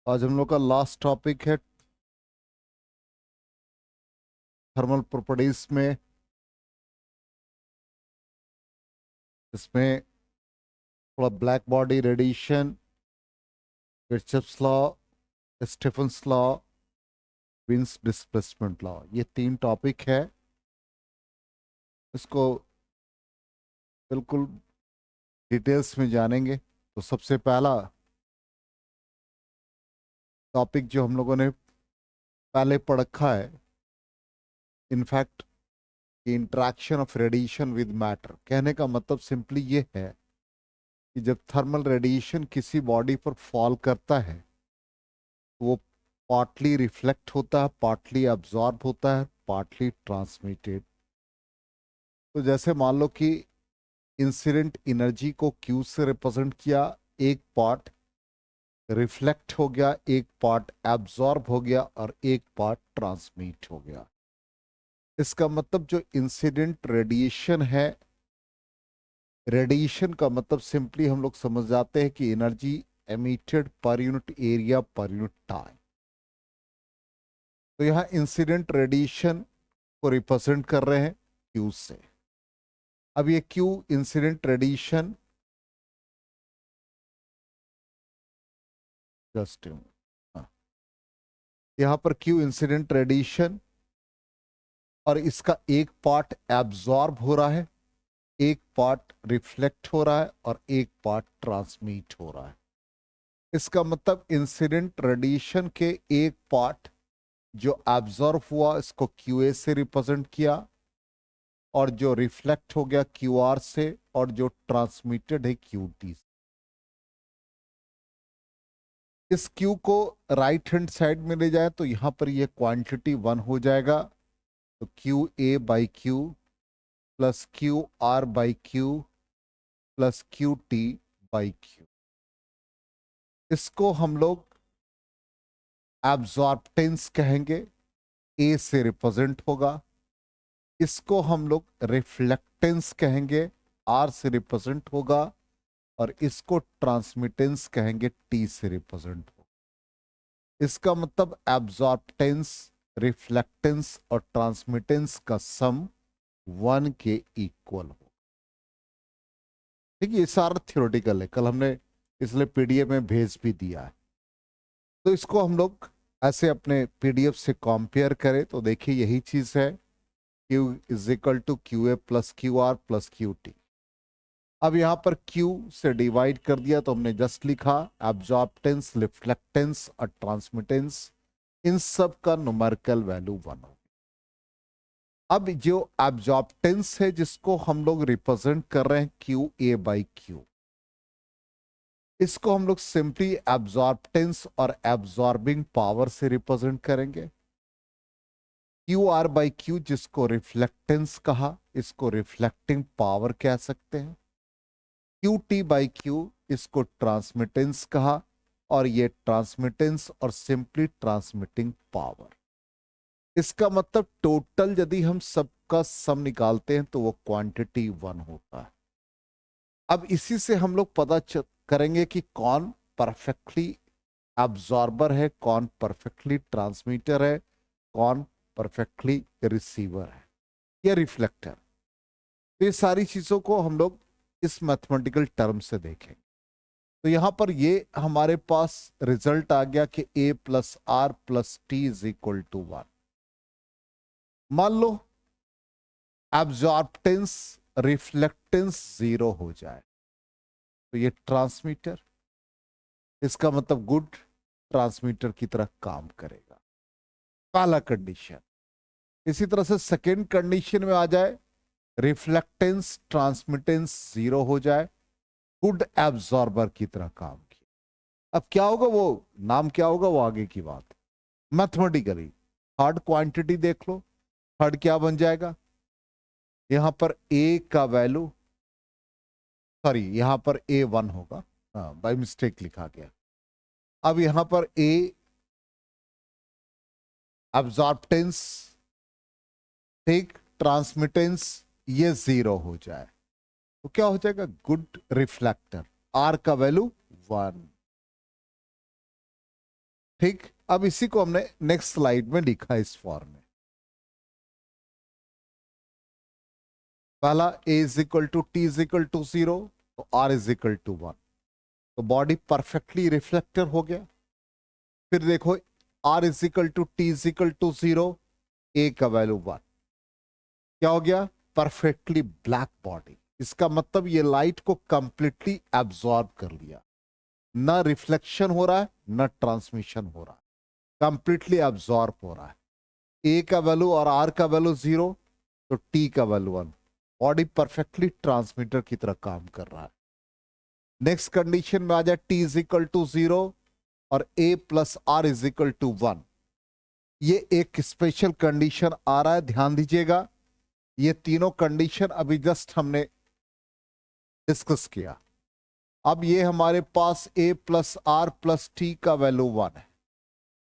आज हम लोग का लास्ट टॉपिक है थर्मल प्रॉपर्टीज में। इसमें थोड़ा black body radiation, Kirchhoff's law, Stefan's law, Wien's displacement law, ये तीन टॉपिक है। इसको बिल्कुल डिटेल्स में जानेंगे। तो सबसे पहला टॉपिक जो हम लोगों ने पहले पढ़ रखा है, in fact interaction of radiation with matter. कहने का मतलब सिंपली ये है कि जब थर्मल रेडिएशन किसी बॉडी पर फॉल करता है वो पार्टली रिफ्लेक्ट होता है, पार्टली अब्जॉर्ब होता है, पार्टली ट्रांसमिटेड। तो जैसे मान लो कि इंसिडेंट एनर्जी को क्यू से रिप्रेजेंट किया, एक पार्ट रिफ्लेक्ट हो गया, एक पार्ट एब्जॉर्ब हो गया और एक पार्ट ट्रांसमिट हो गया। इसका मतलब जो इंसिडेंट रेडिएशन है, रेडिएशन का मतलब सिंपली हम लोग समझ जाते हैं कि energy emitted per unit area per unit time. तो यहाँ इंसिडेंट रेडिएशन को रिप्रेजेंट कर रहे हैं क्यू से। अब ये क्यू इंसिडेंट रेडिएशन, जस्ट यहां पर क्यू इंसिडेंट रेडिएशन, और इसका एक पार्ट एब्जॉर्ब हो रहा है, एक पार्ट रिफ्लेक्ट हो रहा है और एक पार्ट ट्रांसमिट हो रहा है। इसका मतलब इंसिडेंट रेडिएशन के एक पार्ट जो एब्जॉर्ब हुआ इसको क्यू ए से रिप्रेजेंट किया, और जो रिफ्लेक्ट हो गया क्यू आर से, और जो ट्रांसमिटेड है क्यू टी से। इस Q को राइट हैंड साइड में ले जाए तो यहां पर ये क्वांटिटी 1 हो जाएगा। तो Q A by Q plus Q R by Q plus Q T by Q. इसको हम लोग एब्जॉर्प्टेंस कहेंगे, ए से रिप्रेजेंट होगा। इसको हम लोग रिफ्लेक्टेंस कहेंगे, आर से रिप्रेजेंट होगा। और इसको ट्रांसमिटेंस कहेंगे, टी से रिप्रेजेंट होगा। इसका मतलब एब्जॉर्प्टेंस, रिफ्लेक्टेंस और ट्रांसमिटेंस का सम 1 के इक्वल हो। ठीक है, ये सारा थियोरेटिकल है, कल हमने इसलिए पीडीएफ में भेज भी दिया है। तो इसको हम लोग ऐसे अपने पीडीएफ से कंपेयर करें तो देखिए यही चीज है, Q is equal to Q A plus Q R plus Q T. अब यहां पर Q से डिवाइड कर दिया तो हमने जस्ट लिखा एब्जॉर्प्टेंस, रिफ्लेक्टेंस और ट्रांसमिटेंस, इन सब का न्यूमेरिकल वैल्यू 1 हो। अब जो एब्जॉर्प्टेंस है जिसको हम लोग रिप्रेजेंट कर रहे हैं क्यू ए बाई क्यू, इसको हम लोग सिंपली एब्जॉर्प्टेंस और एब्जॉर्बिंग पावर से रिप्रेजेंट करेंगे। क्यू आर बाई क्यू जिसको रिफ्लेक्टेंस कहा, इसको रिफ्लेक्टिंग पावर कह सकते हैं। क्यू टी बाई क्यू इसको ट्रांसमिटेंस कहा, और ये ट्रांसमिटेंस और सिंपली ट्रांसमिटिंग पावर। इसका मतलब टोटल यदि हम सबका सम निकालते हैं तो वो क्वांटिटी 1 होता है। अब इसी से हम लोग पता करेंगे कि कौन परफेक्टली एब्जॉर्बर है, कौन परफेक्टली ट्रांसमीटर है, कौन परफेक्टली रिसीवर है या रिफ्लेक्टर। तो ये सारी चीजों को हम लोग इस मैथमेटिकल टर्म से देखेंगे। तो यहां पर ये हमारे पास रिजल्ट आ गया कि a plus R plus T is equal to 1। मान लो एब्जॉर्प्टेंस, रिफ्लेक्टेंस 0 हो जाए तो ये ट्रांसमीटर, इसका मतलब गुड ट्रांसमीटर की तरह काम करेगा, पहला कंडीशन। इसी तरह से सेकेंड कंडीशन में आ जाए, रिफ्लेक्टेंस ट्रांसमिटेंस 0 हो जाए, गुड एब्जॉर्बर की तरह काम किया। अब क्या होगा, वो नाम क्या होगा वो आगे की बात है। मैथमेटिकली थर्ड क्वांटिटी देख लो, थर्ड क्या बन जाएगा, यहां पर ए का वैल्यू, सॉरी यहां पर A1 होगा, हाँ बाय मिस्टेक लिखा गया। अब यहां पर ए एब्जॉर्प्टेंस, ठीक, ट्रांसमिटेंस ये 0 हो जाए तो क्या हो जाएगा, गुड रिफ्लेक्टर, आर का वैल्यू 1। ठीक, अब इसी को हमने नेक्स्ट स्लाइड में लिखा है इस फॉर्म में। पहला a is equal to T is equal to 0, तो r इज इक्वल टू 1, तो बॉडी परफेक्टली रिफ्लेक्टर हो गया। फिर देखो r is equal to T is equal to 0, a का वैल्यू 1, क्या हो गया? Perfectly black body. इसका मतलब ये लाइट को कंप्लीटली एब्जॉर्ब कर लिया, ना रिफ्लेक्शन हो रहा है ना ट्रांसमिशन हो रहा है, कंप्लीटली एब्जॉर्ब हो रहा है। ए का वैल्यू और आर का वैल्यू 0, तो टी का वैल्यू 1, बॉडी परफेक्टली ट्रांसमीटर की तरह काम कर रहा है। नेक्स्ट कंडीशन में आ जाए टी इज इक्वल टू 0 और a plus r is equal to 1। ये एक स्पेशल कंडीशन आ रहा है, ध्यान दीजिएगा। ये तीनों कंडीशन अभी जस्ट हमने डिस्कस किया। अब ये हमारे पास a plus R plus T का वैल्यू 1 है।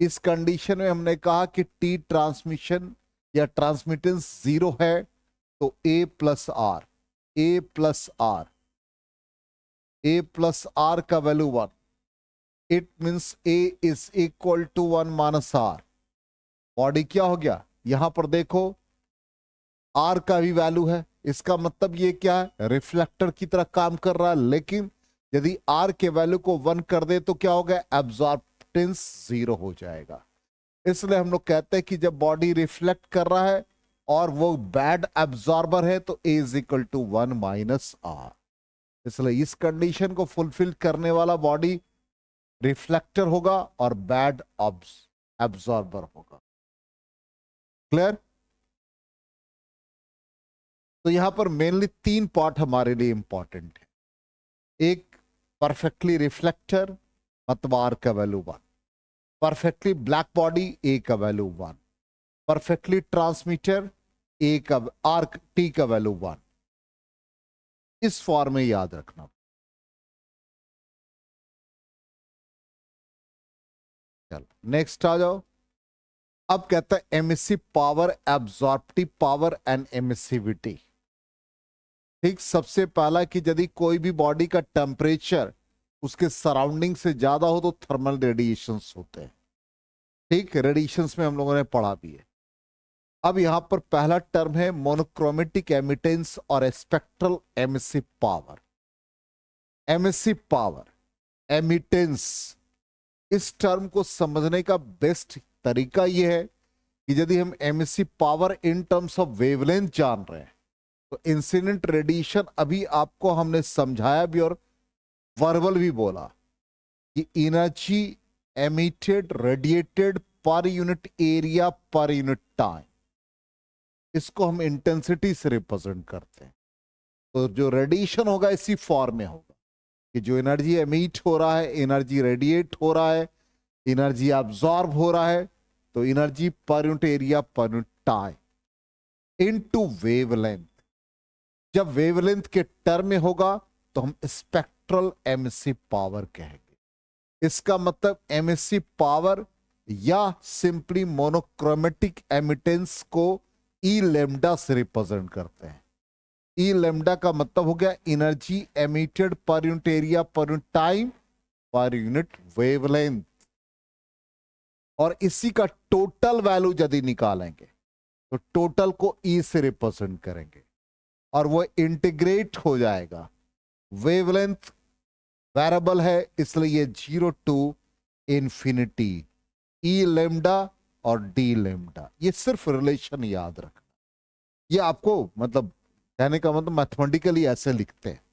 इस कंडीशन में हमने कहा कि टी ट्रांसमिशन या ट्रांसमिटेंस 0 है, तो a plus r, a plus r, a plus r का value 1, it means a is equal to 1 minus r. Body क्या हो गया? यहां पर देखो आर का भी वैल्यू है, इसका मतलब ये क्या है? रिफ्लेक्टर की तरह काम कर रहा है। लेकिन यदि आर के वैल्यू को 1 कर दे तो क्या होगा? एब्जॉर्बटेंस 0 हो जाएगा। इसलिए हम लोग कहते हैं कि जब बॉडी रिफ्लेक्ट कर रहा है और वो बैड एब्जॉर्बर है तो a is equal to 1 minus r. इसलिए इस कंडीशन को फुलफिल करने वाला बॉडी रिफ्लेक्टर होगा और बैड एब्जॉर्बर होगा। क्लियर? तो यहां पर मेनली 3 पार्ट हमारे लिए इंपॉर्टेंट है। एक, परफेक्टली रिफ्लेक्टर मतलब आर का वैल्यू 1, परफेक्टली ब्लैक बॉडी ए का वैल्यू 1, परफेक्टली ट्रांसमीटर ए का आर टी का वैल्यू 1। इस फॉर्म में याद रखना। चलो नेक्स्ट आ जाओ। अब कहता है emissive power, absorptive power and emissivity. ठीक, सबसे पहला कि यदि कोई भी बॉडी का टेम्परेचर उसके सराउंडिंग से ज्यादा हो तो थर्मल रेडिएशंस होते हैं। ठीक, रेडिएशंस में हम लोगों ने पढ़ा भी है। अब यहां पर पहला टर्म है मोनोक्रोमेटिक एमिटेंस और spectral emissive power. Emissive power, emittance, इस टर्म को समझने का बेस्ट तरीका यह है कि यदि हम emissive power in terms of wavelength जान रहे हैं तो इंसिडेंट रेडिएशन अभी आपको हमने समझाया भी और वर्बल भी बोला कि एनर्जी एमिटेड रेडिएटेड पर unit area per unit time, इसको हम इंटेंसिटी से रिप्रेजेंट करते हैं। तो जो रेडिएशन होगा इसी फॉर्म में होगा कि जो एनर्जी एमिट हो रहा है, एनर्जी रेडिएट हो रहा है, एनर्जी अब्सॉर्ब हो रहा है, तो energy per unit area per unit time into wavelength. जब वेवलेंथ के टर्म में होगा तो हम स्पेक्ट्रल एमिसिव पावर कहेंगे। इसका मतलब एमिसिव पावर या सिंपली मोनोक्रोमेटिक एमिटेंस को ई लेमडा से रिप्रेजेंट करते हैं। ई लेमडा का मतलब हो गया energy emitted per unit area per unit time per unit wavelength. और इसी का टोटल वैल्यू यदि निकालेंगे तो टोटल को ई से रिप्रेजेंट करेंगे और वो इंटीग्रेट हो जाएगा। वेवलेंथ वेरिएबल है इसलिए 0 टू इंफिनिटी, ई लेमडा और डी लेमडा। ये सिर्फ रिलेशन याद रखना। ये आपको मतलब कहने का मतलब मैथमेटिकली ऐसे लिखते हैं।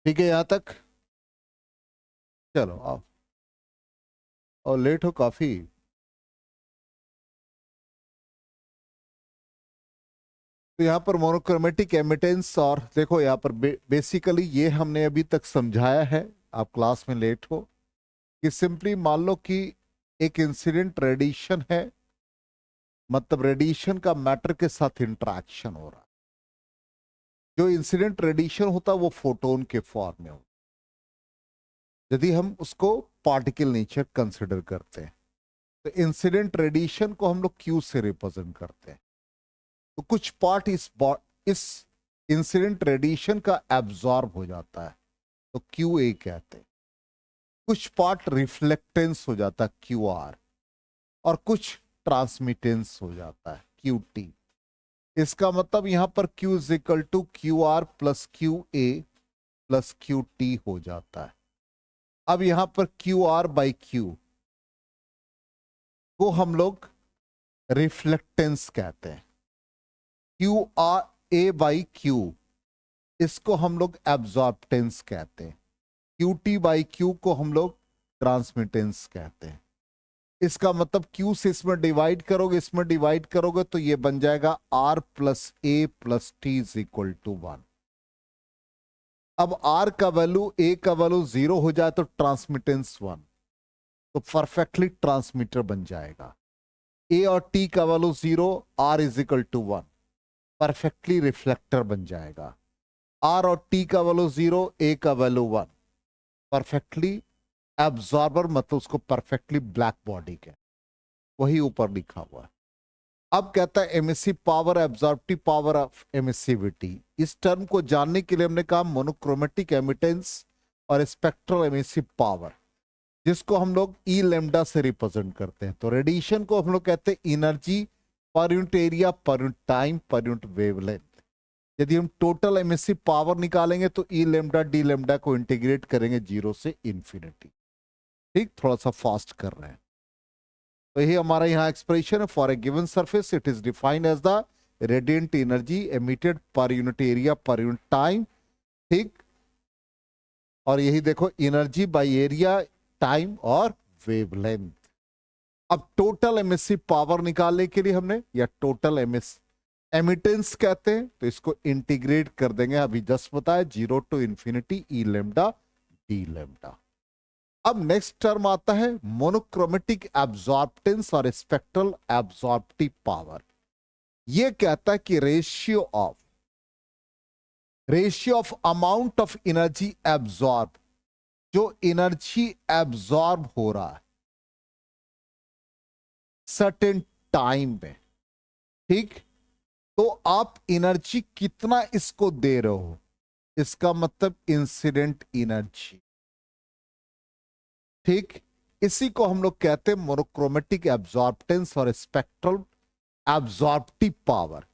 ठीक है यहां तक? चलो आओ। और लेट हो काफी। तो यहाँ पर मोनोक्रोमेटिक एमिटेंस, और देखो यहाँ पर बेसिकली ये हमने अभी तक समझाया है, आप क्लास में लेट हो, कि सिंपली मान लो कि एक इंसिडेंट रेडिएशन है, मतलब रेडिएशन का मैटर के साथ इंटरेक्शन हो रहा है। जो इंसिडेंट रेडिएशन होता है वो फोटोन के फॉर्म में होता है, यदि हम उसको पार्टिकल नेचर कंसिडर करते हैं। तो इंसिडेंट रेडिएशन को हम लोग क्यू से रिप्रेजेंट करते हैं। तो कुछ पार्ट इस इंसिडेंट रेडिएशन का एब्जॉर्ब हो जाता है, तो क्यू ए कहते हैं। कुछ पार्ट रिफ्लेक्टेंस हो जाता है, क्यू आर, और कुछ ट्रांसमिटेंस हो जाता है, क्यू टी। इसका मतलब यहां पर Q is equal to Q R plus Q A plus Q T हो जाता है। अब यहां पर क्यू आर बाई क्यू को हम लोग रिफ्लेक्टेंस कहते हैं, Q R A by Q इसको हम लोग एब्जॉर्बटेंस कहते हैं, क्यू टी बाई क्यू को हम लोग ट्रांसमिटेंस कहते हैं। इसका मतलब क्यू से इसमें डिवाइड करोगे, इसमें डिवाइड करोगे, तो ये बन जाएगा R plus A plus T is equal to 1। अब आर का वैल्यू, ए का वैल्यू 0 हो जाए तो ट्रांसमिटेंस 1, तो परफेक्टली ट्रांसमीटर बन जाएगा। ए और टी का value 0, R is equal to 1, perfectly reflector बन जाएगा। आर और टी का वैल्यू 0, ए का वैल्यू 1, परफेक्टली एब्जॉर्बर, मतलब उसको परफेक्टली ब्लैक बॉडी के, वही ऊपर लिखा हुआ है। अब कहता है emissive power, absorptive power of emissivity. इस टर्म को जानने के लिए हमने कहा मोनोक्रोमेटिक एमिटेंस और स्पेक्ट्रल एमिसिव पावर, जिसको हम लोग ई लेमडा से रिप्रेजेंट करते हैं। तो रेडिएशन को हम लोग कहते हैं energy per unit area per unit time per unit wavelength. यदि हम टोटल एमिसिव पावर निकालेंगे तो ई लेमडा डी लेमडा को इंटीग्रेट करेंगे 0 से इंफिनिटी। ठीक, थोड़ा सा फास्ट कर रहे हैं। तो यही हमारा यहाँ एक्सप्रेशन है। For a given surface it is defined as the radiant energy emitted per unit area per unit time. ठीक, और यही देखो एनर्जी बाय एरिया, टाइम और वेवलेंथ। अब टोटल एमिसिव पावर निकालने के लिए हमने, या टोटल एमिटेंस कहते हैं, तो इसको इंटीग्रेट कर देंगे, अभी जस्ट बताया 0 to infinity E lambda D lambda. अब नेक्स्ट टर्म आता है मोनोक्रोमेटिक एब्जॉर्प्टेंस और स्पेक्ट्रल एब्जॉर्प्टिव पावर। यह कहता है कि ratio of amount of energy absorb, जो एनर्जी एब्जॉर्ब हो रहा है सर्टेन टाइम में, ठीक, तो आप एनर्जी कितना इसको दे रहे हो, इसका मतलब इंसिडेंट एनर्जी। ठीक, इसी को हम लोग कहते हैं मोनोक्रोमेटिक एब्जॉर्प्टेंस और स्पेक्ट्रल एब्जॉर्प्टिव पावर।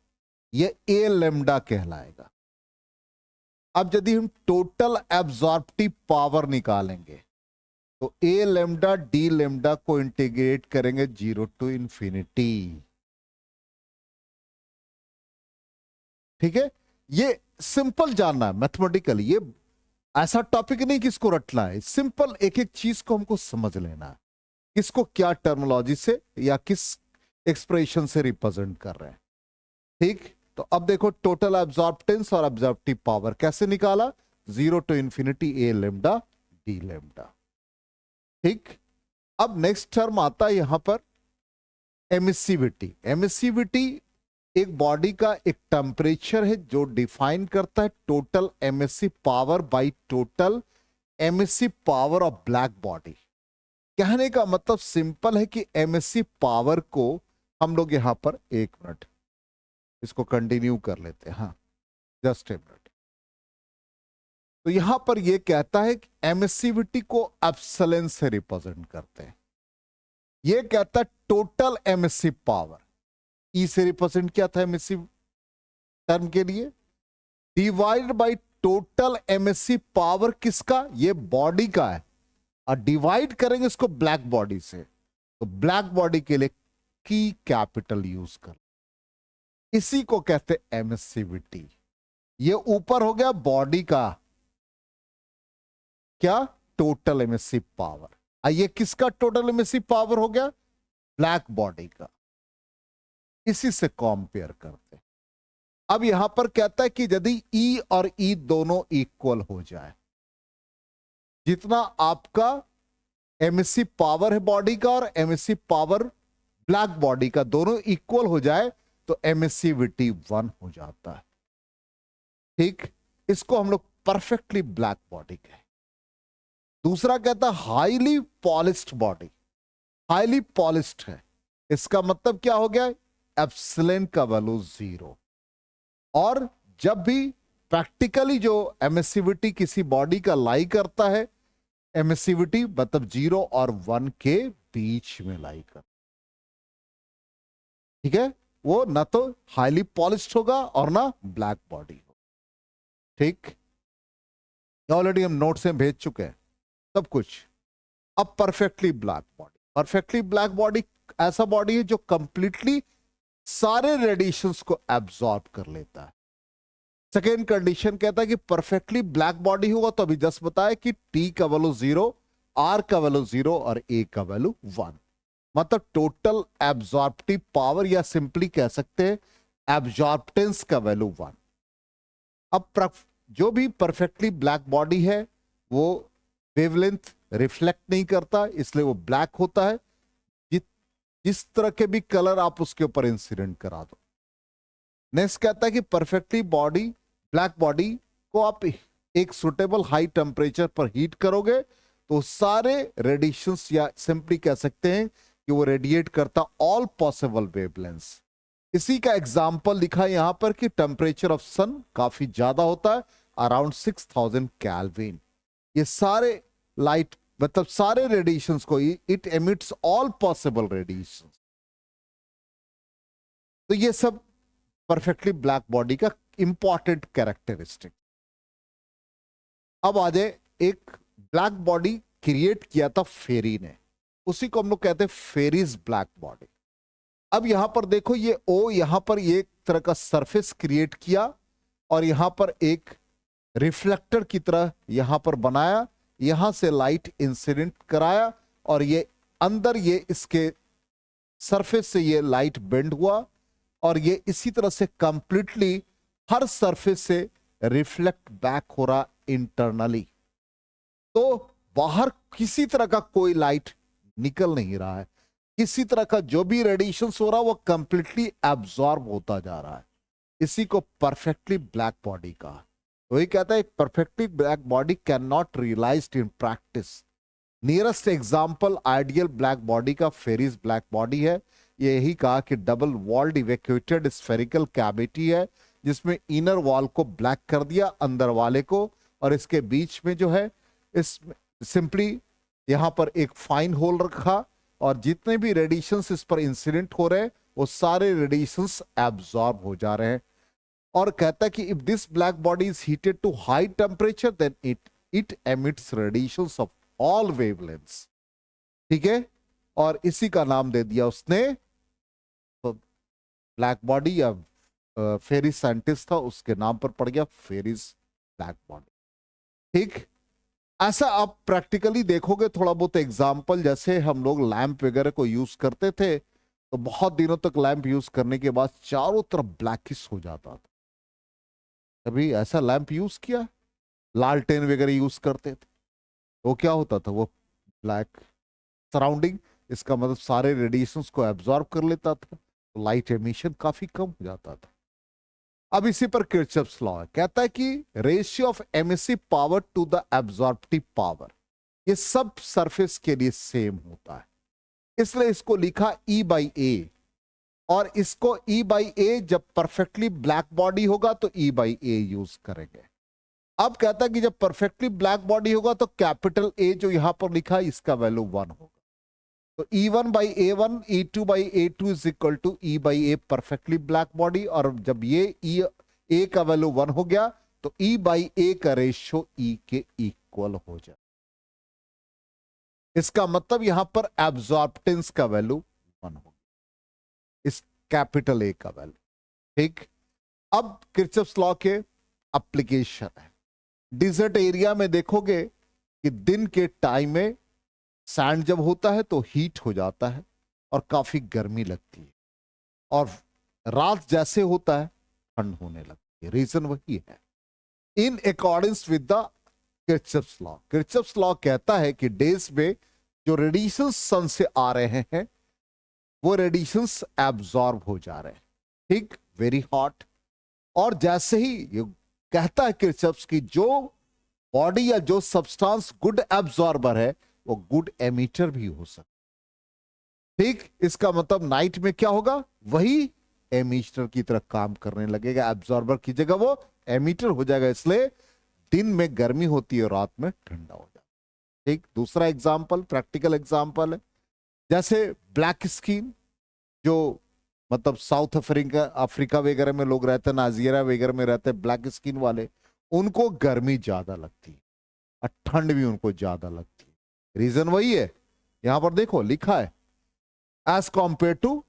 ये ए लेमडा कहलाएगा। अब यदि हम टोटल एब्जॉर्प्टिव पावर निकालेंगे तो ए लेमडा डी लेमडा को इंटीग्रेट करेंगे 0 टू इंफिनिटी। ठीक है, ये सिंपल जानना है मैथमेटिकली, ये ऐसा टॉपिक नहीं कि इसको रटना है, सिंपल एक एक चीज को हमको समझ लेना है, किसको क्या टर्मिनोलॉजी से या किस एक्सप्रेशन से रिप्रेजेंट कर रहे हैं। ठीक, तो अब देखो टोटल एब्जॉर्प्टेंस और एब्जॉर्प्टिव पावर कैसे निकाला, 0 to infinity A lambda D lambda. ठीक, अब नेक्स्ट टर्म आता है यहां पर एमिसिविटी। एमिसिविटी एक बॉडी का एक टेम्परेचर है जो डिफाइन करता है total emissive power by total emissive power of black body. कहने का मतलब सिंपल है कि एमिसिव पावर को हम लोग यहां पर, एक मिनट इसको कंटिन्यू कर लेते हैं, हाँ जस्ट ए मिनट। तो यहां पर यह कहता है कि एमिसिविटी को एप्सिलॉन से रिप्रेजेंट करते हैं। यह कहता है टोटल एमिसिव पावर, ई से रिप्रेजेंट किया था एमिसिव टर्म के लिए, divide by total emissive power किसका, ये बॉडी का है, और डिवाइड करेंगे इसको ब्लैक बॉडी से, तो ब्लैक बॉडी के लिए की कैपिटल यूज कर, इसी को कहते हैं एमिसिविटी। ये ऊपर हो गया बॉडी का, क्या? Total emissive power. ये किसका टोटल एमिसिव पावर हो गया? ब्लैक बॉडी का। इसी से कंपेयर करते हैं। अब यहां पर कहता है कि यदि ई और ई दोनों इक्वल हो जाए, जितना आपका एमिसिव पावर है बॉडी का और एमिसिव पावर ब्लैक बॉडी का दोनों इक्वल हो जाए, तो एमिसिविटी 1 हो जाता है। ठीक, इसको हम लोग परफेक्टली ब्लैक बॉडी कहें। दूसरा कहता है highly polished body. Highly polished है, इसका मतलब क्या हो गया? एप्सिलॉन का वैल्यू 0। और जब भी प्रैक्टिकली जो एमिसिविटी किसी बॉडी का लाई करता है, एमिसिविटी मतलब 0 और 1 के बीच में लाई करता, ठीक है? वो ना तो हाईली पॉलिश्ड होगा और ना ब्लैक बॉडी हो। ठीक, ऑलरेडी हम नोट्स में भेज चुके हैं सब कुछ। अब perfectly black body. Perfectly black body ऐसा बॉडी है जो कंप्लीटली सारे रेडिएशंस को एब्जॉर्ब कर लेता है। सेकेंड कंडीशन कहता है कि परफेक्टली ब्लैक बॉडी होगा, तो अभी जस्ट बताया कि टी का वैल्यू 0, आर का वैल्यू 0 और ए का वैल्यू 1, मतलब टोटल एब्जॉर्प्टिव पावर या सिंपली कह सकते हैं एब्जॉर्प्टेंस का वैल्यू 1। अब जो भी परफेक्टली ब्लैक बॉडी है वो वेवलेंथ रिफ्लेक्ट नहीं करता, इसलिए वो ब्लैक होता है। जिस तरह के भी कलर आप उसके ऊपर इंसिडेंट करा दो। नेक्स्ट कहता है कि परफेक्टली बॉडी ब्लैक बॉडी को आप एक सुटेबल हाई टेम्परेचर पर हीट करोगे तो सारे रेडिएशंस या सिंपली कह सकते हैं कि वो रेडिएट करता ऑल पॉसिबल वेवलेंथ्स। इसी का एग्जांपल लिखा है यहां पर कि टेम्परेचर ऑफ सन काफी ज्यादा होता है, अराउंड 6000 केल्विन। ये सारे लाइट मतलब सारे रेडिएशंस को it emits all possible radiations. तो ये सब परफेक्टली ब्लैक बॉडी का इंपॉर्टेंट कैरेक्टरिस्टिक। अब आ जाए, एक ब्लैक बॉडी क्रिएट किया था फेरी ने, उसी को हम लोग कहते हैं फेरीज ब्लैक बॉडी। अब यहां पर देखो ये ओ, यहां पर एक तरह का सरफेस क्रिएट किया और यहां पर एक रिफ्लेक्टर की तरह यहां पर बनाया, यहां से लाइट इंसिडेंट कराया और ये अंदर ये इसके सरफेस से ये लाइट बेंड हुआ और ये इसी तरह से कंप्लीटली हर सरफेस से रिफ्लेक्ट बैक हो रहा इंटरनली। तो बाहर किसी तरह का कोई लाइट निकल नहीं रहा है, किसी तरह का जो भी रेडिएशन हो रहा है वो कंप्लीटली एब्जॉर्ब होता जा रहा है। इसी को परफेक्टली ब्लैक बॉडी का वही कहता है, perfectly black body can not realised in practice. Nearest example ideal black body का फेरिस ब्लैक बॉडी है। ये यही कहा कि double walled evacuated spherical cavity है जिसमें इनर वॉल को ब्लैक कर दिया, अंदर वाले को, और इसके बीच में जो है इस सिंपली यहां पर एक फाइन होल रखा और जितने भी रेडिएशंस इस पर इंसिडेंट हो रहे हैं वो सारे रेडिएशंस एब्जॉर्ब हो जा रहे हैं। और कहता है कि if this black body is heated to high temperature then it emits radiations of all wavelengths. ठीक है, और इसी का नाम दे दिया उसने, तो ब्लैक बॉडी या फेरिस साइंटिस्ट था उसके नाम पर पड़ गया फेरिस ब्लैक बॉडी। ठीक, ऐसा आप प्रैक्टिकली देखोगे थोड़ा बहुत एग्जाम्पल, जैसे हम लोग लैंप वगैरह को यूज करते थे तो बहुत दिनों तक लैंप यूज करने के बाद चारों तरफ ब्लैकिश हो जाता था। कभी ऐसा लैंप यूज किया? लालटेन वगैरह यूज करते थे वो क्या होता था, वो ब्लैक सराउंडिंग, इसका मतलब सारे रेडिएशंस को एब्जॉर्ब कर लेता था, तो लाइट एमिशन काफी कम हो जाता था। अब इसी पर किरचॉफ्स लॉ है, कहता है कि ratio of emissive power to the absorptive power ये सब सरफेस के लिए सेम होता है, इसलिए इसको लिखा E/A। और इसको E/A जब परफेक्टली ब्लैक बॉडी होगा तो E/A यूज करेंगे। अब कहता है कि जब परफेक्टली ब्लैक बॉडी होगा तो कैपिटल A जो यहां पर लिखा है इसका वैल्यू 1 होगा, तो E1/A1 E2/A2 is equal to E/A perfectly black body. और जब ये A का वैल्यू 1 हो गया तो E/A का रेशियो E के इक्वल हो जाए। इसका मतलब यहां पर एब्जॉर्प्टेंस का वैल्यू 1 होगा, इस कैपिटल A का वैल्यू। ठीक, अब किरचॉफ्स लॉ के एप्लीकेशन है। डिजर्ट एरिया में देखोगे कि दिन के टाइम में सैंड जब होता है तो हीट हो जाता है और काफी गर्मी लगती है, और रात जैसे होता है ठंड होने लगती है। रीजन वही है। In accordings with the Kirchhoff's law, Kirchhoff's law कहता है कि डेज में जो रेडिएशंस सन से आ रहे हैं वो रेडिएशंस एब्जॉर्ब हो जा रहे हैं, ठीक, वेरी हॉट। और जैसे ही ये कहता है किरचॉफ्स की जो बॉडी या जो सब्सटेंस गुड एब्जॉर्बर है वो गुड एमिटर भी हो सकता है, ठीक। इसका मतलब नाइट में क्या होगा, वही एमिटर की तरह काम करने लगेगा, एब्जॉर्बर की जगह वो एमिटर हो जाएगा, इसलिए दिन में गर्मी होती है और रात में ठंडा हो जाता है, ठीक। दूसरा एग्जांपल, प्रैक्टिकल एग्जांपल है, जैसे ब्लैक स्किन, जो मतलब साउथ अफ्रीका वगैरह में लोग रहते हैं, नाइजीरिया वगैरह में रहते हैं ब्लैक स्किन वाले, उनको गर्मी ज्यादा लगती है और ठंड भी उनको ज्यादा लगती है। रीजन वही है, यहां पर देखो लिखा है as compare to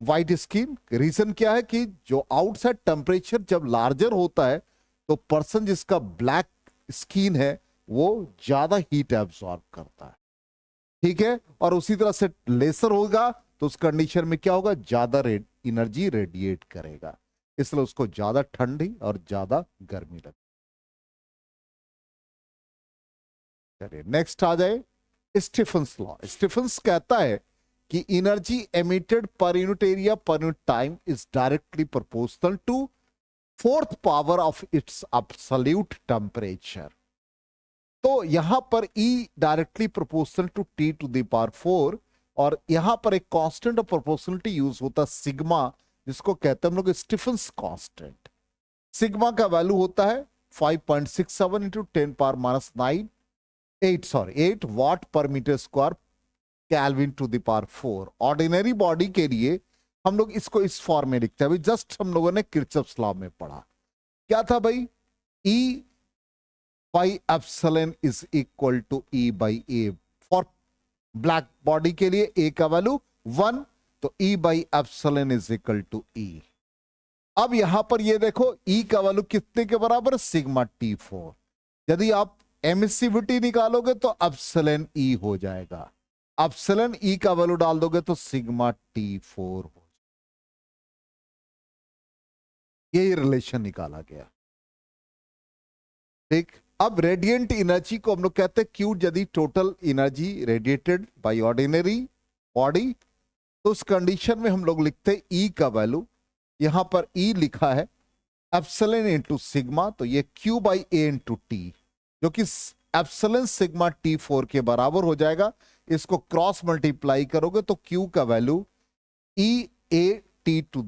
white skin. Reason क्या है कि जो आउटसाइड टेम्परेचर जब लार्जर होता है तो पर्सन जिसका ब्लैक स्किन है वो ज्यादा हीट एब्सॉर्ब करता है, ठीक है। और उसी तरह से लेसर होगा तो उस कंडीशन में क्या होगा, ज्यादा एनर्जी रेडिएट करेगा, इसलिए उसको ज्यादा ठंडी और ज्यादा गर्मी लगती है। चलिए नेक्स्ट आ जाए स्टीफन्स लॉ। स्टीफन्स कहता है कि energy emitted per unit area per unit time is directly proportional to fourth power of its absolute temperature. तो यहां पर E directly proportional to T to the power 4, और यहां पर एक कांस्टेंट ऑफ प्रोपोर्शनलिटी यूज होता है सिग्मा, जिसको कहते हैं हम लोग स्टीफन्स कांस्टेंट। सिग्मा का वैल्यू होता है 5.67 into 10 power minus 8 watt per metre square kelvin to the power 4। Ordinary body के लिए हम लोग इसको इस फॉर्म में लिखते हैं, अभी जस्ट हम लोगों ने किरचॉफ्स लॉ में पढ़ा, क्या था भाई, E by epsilon is equal to E by A। For black body के लिए A का वैल्यू 1, तो E by epsilon is equal to E। अब यहां पर ये देखो E का वैल्यू कितने के बराबर, सिग्मा T4। यदि आप एमिसिविटी निकालोगे तो एप्सिलॉन E हो जाएगा, एप्सिलॉन E का वैल्यू डाल दोगे तो सिग्मा T4 हो जाएगा। यही रिलेशन निकाला गया, ठीक। अब रेडिएंट एनर्जी को हम लोग कहते हैं Q, यदि total energy radiated by ordinary body, तो उस कंडीशन में हम लोग लिखते हैं E का वैल्यू, यहां पर E लिखा है एप्सिलॉन इंटू सिग्मा, तो ये Q by A into T, जो कि एप्सिलॉन सिग्मा T4 के बराबर हो जाएगा। इसको क्रॉस मल्टीप्लाई करोगे तो Q का वैल्यू EAT2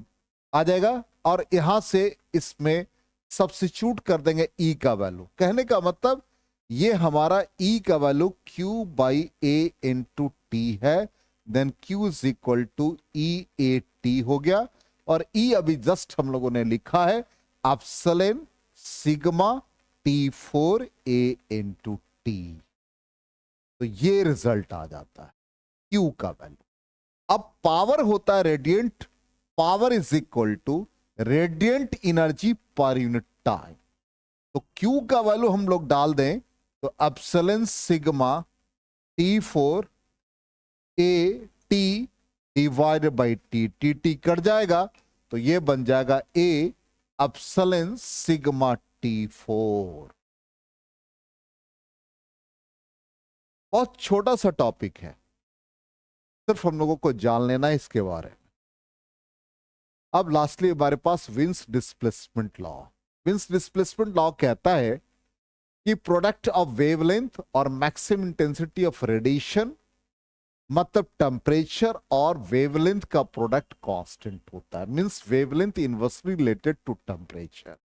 आ जाएगा, और यहां से इसमें सब्स्टिट्यूट कर देंगे E का वैल्यू। कहने का मतलब ये हमारा E का value Q by A into T है, then Q is equal to EAT हो गया, और E अभी जस्ट हम लोगों ने लिखा है epsilon sigma T4A into T। तो ये रिजल्ट आ जाता है Q का वैल्यू। अब पावर होता है radiant, power is equal to radiant energy per unit time. तो Q का वैल्यू हम लोग डाल दें तो epsilon sigma T4 A T divided by T, T cut जाएगा तो ये बन जाएगा A एप्सिलॉन सिग्मा T4। बहुत छोटा सा टॉपिक है, सिर्फ हम लोगों को जान लेना है इसके बारे में। अब लास्टली हमारे पास Wien's displacement law. Wien's displacement law कहता है कि प्रोडक्ट ऑफ वेवलेंथ और मैक्सिमम इंटेंसिटी ऑफ रेडिएशन, मतलब टेम्परेचर और वेवलेंथ का प्रोडक्ट कांस्टेंट होता है, means wavelength inversely related to temperature.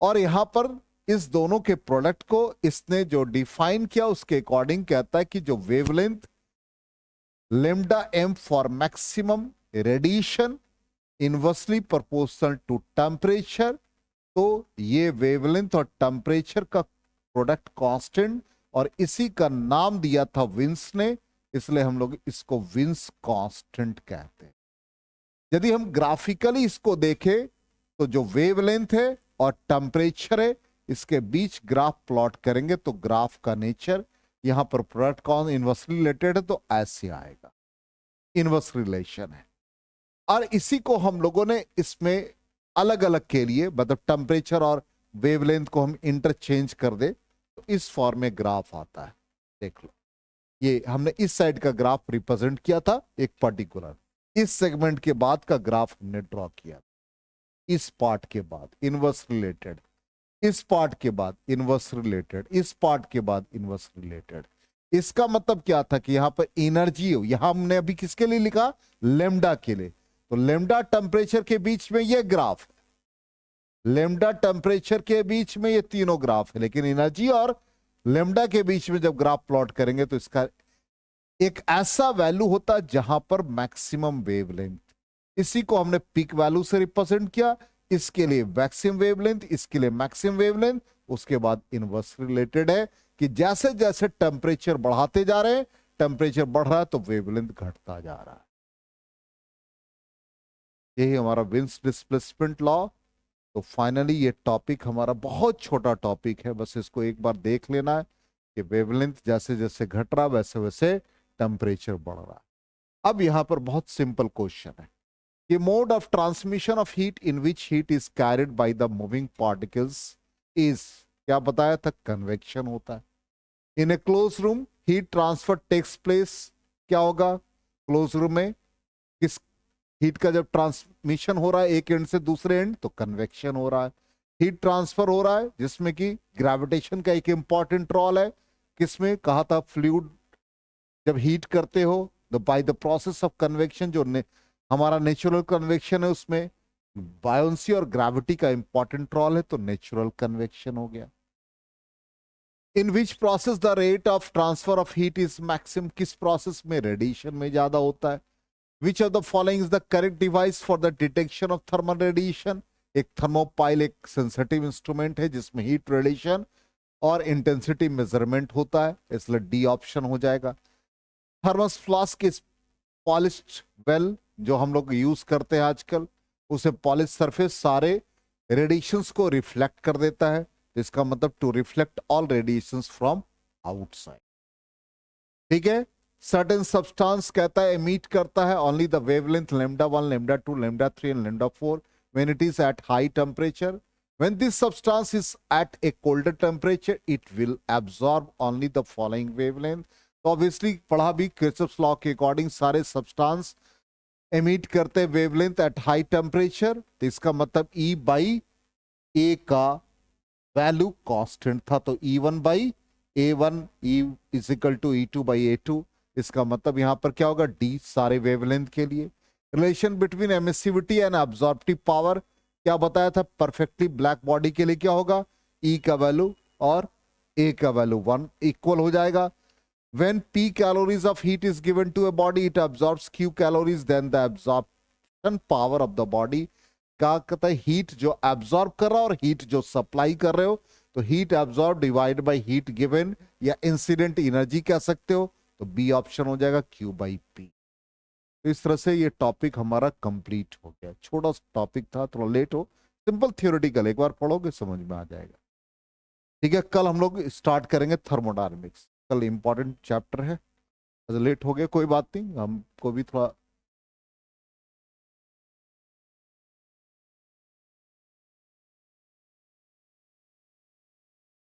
और यहां पर इस दोनों के प्रोडक्ट को इसने जो डिफाइन किया उसके अकॉर्डिंग कहता है कि जो wavelength lambda m for maximum radiation inversely proportional to temperature, तो ये वेवलेंथ और टेम्परेचर का प्रोडक्ट कांस्टेंट, और इसी का नाम दिया था विंस ने, इसलिए हम लोग इसको विंस कांस्टेंट कहते हैं। यदि हम ग्राफिकली इसको देखें तो जो वेवलेंथ है और टेम्परेचर है इसके बीच ग्राफ प्लॉट करेंगे तो ग्राफ का नेचर यहां पर प्रोडक्ट कौन इनवर्सली रिलेटेड है तो ऐसे आएगा, इनवर्स रिलेशन है। और इसी को हम लोगों ने इसमें अलग अलग के लिए मतलब टेम्परेचर और वेवलेंथ को हम इंटरचेंज कर दे तो इस फॉर्म में ग्राफ आता है। देख लो, ये हमने इस साइड का ग्राफ रिप्रेजेंट किया था एक पर्टिकुलर, इस सेगमेंट के बाद का ग्राफ हमने ड्रॉ किया, इस पार्ट के बाद इनवर्स रिलेटेड, इस पार्ट के बाद इनवर्स रिलेटेड, इस पार्ट के बाद इनवर्स रिलेटेड। इसका मतलब क्या था कि यहां पर एनर्जी, यहां हमने अभी किसके लिए लिखा, लेमडा के लिए, तो लेमडा टेम्परेचर के बीच में ये ग्राफ है, लेमडा टेम्परेचर के बीच में ये तीनों ग्राफ है, लेकिन एनर्जी और लेमडा के बीच में जब ग्राफ प्लॉट करेंगे तो इसका एक ऐसा वैल्यू होता है जहां पर मैक्सिमम वेवलेंथ, इसी को हमने पीक वैल्यू से रिप्रेजेंट किया, इसके लिए मैक्सिमम वेवलेंथ, इसके लिए मैक्सिमम वेवलेंथ, उसके बाद इनवर्स रिलेटेड है कि जैसे जैसे टेम्परेचर बढ़ाते जा रहे हैं, टेम्परेचर बढ़ रहा है तो वेवलेंथ घटता जा रहा है। यही हमारा विंस डिस्प्लेसमेंट लॉ। तो फाइनली ये टॉपिक हमारा बहुत छोटा टॉपिक है, बस इसको एक बार देख लेना है कि वेवलेंथ जैसे जैसे घट रहा वैसे वैसे टेम्परेचर बढ़ रहा है। अब यहां पर बहुत सिंपल क्वेश्चन है कि mode of transmission of heat in which heat is carried by the moving particles is, क्या बताया था, कन्वेक्शन होता है। In a close room heat transfer takes place, क्या होगा, क्लोज रूम में किस हीट का जब ट्रांसमिशन हो रहा है एक एंड से दूसरे एंड तो कन्वेक्शन हो रहा है। हीट ट्रांसफर हो रहा है जिसमें कि ग्रेविटेशन का एक इंपॉर्टेंट रोल है, किसमें कहा था, फ्लूइड जब हीट करते हो तो by the process of convection, जो हमारा नेचुरल कन्वेक्शन है उसमें बायोंसी और ग्रेविटी का इंपॉर्टेंट रोल है, तो नेचुरल कन्वेक्शन हो गया। In which process the rate of transfer of heat is maximum, किस प्रोसेस में रेडिएशन में ज्यादा होता है। Which of the following is the correct device for the detection of thermal radiation, एक थर्मोपाइल एक सेंसिटिव इंस्ट्रूमेंट है जिसमें हीट रेडिएशन और इंटेंसिटी मेजरमेंट होता है, इसलिए डी ऑप्शन हो जाएगा। Thermos flask is polished well, जो हम लोग यूज करते हैं आजकल, उसे पॉलिश सरफेस सारे रेडिएशंस को रिफ्लेक्ट कर देता है, तो इसका मतलब to reflect all radiations from outside. ठीक है। सर्टेन सब्सटेंस कहता है एमिट करता है only the wavelength lambda 1, lambda 2, lambda 3 and lambda 4 when it is at high temperature. When this substance is at a colder temperature, it will absorb only the following wavelength. तो obviously पढ़ा भी Kirchhoff's law के according सारे substance emit करते wavelength eight high temperature, तो इसका मतलब E by ए का वैल्यू कांस्टेंट था, तो E1 by A1 E is equal to E2 by A2, इसका मतलब यहां पर क्या होगा, D सारे वेवलेंथ के लिए। Relation between emissivity and absorptive power, क्या बताया था, परफेक्टली ब्लैक बॉडी के लिए क्या होगा, E का वैल्यू और A का वैल्यू 1 इक्वल हो जाएगा। When P calories of heat is given to a body, it absorbs Q calories, then the absorption power of the body, क्या कहता है, हीट जो एब्जॉर्ब कर रहा है और हीट जो सप्लाई कर रहे हो, तो heat absorb divide by heat given या इंसिडेंट एनर्जी कह सकते हो, तो बी ऑप्शन हो जाएगा Q बाई P। तो इस तरह से ये टॉपिक हमारा कंप्लीट हो गया। छोटा सा टॉपिक था, थोड़ा लेट हो, सिंपल थियोरेटिकल, एक बार पढ़ोगे समझ में आ जाएगा। ठीक है, कल हम लोग स्टार्ट करेंगे थर्मोडायनेमिक्स, कल इंपॉर्टेंट चैप्टर है। लेट हो गया कोई बात नहीं, हमको भी थोड़ा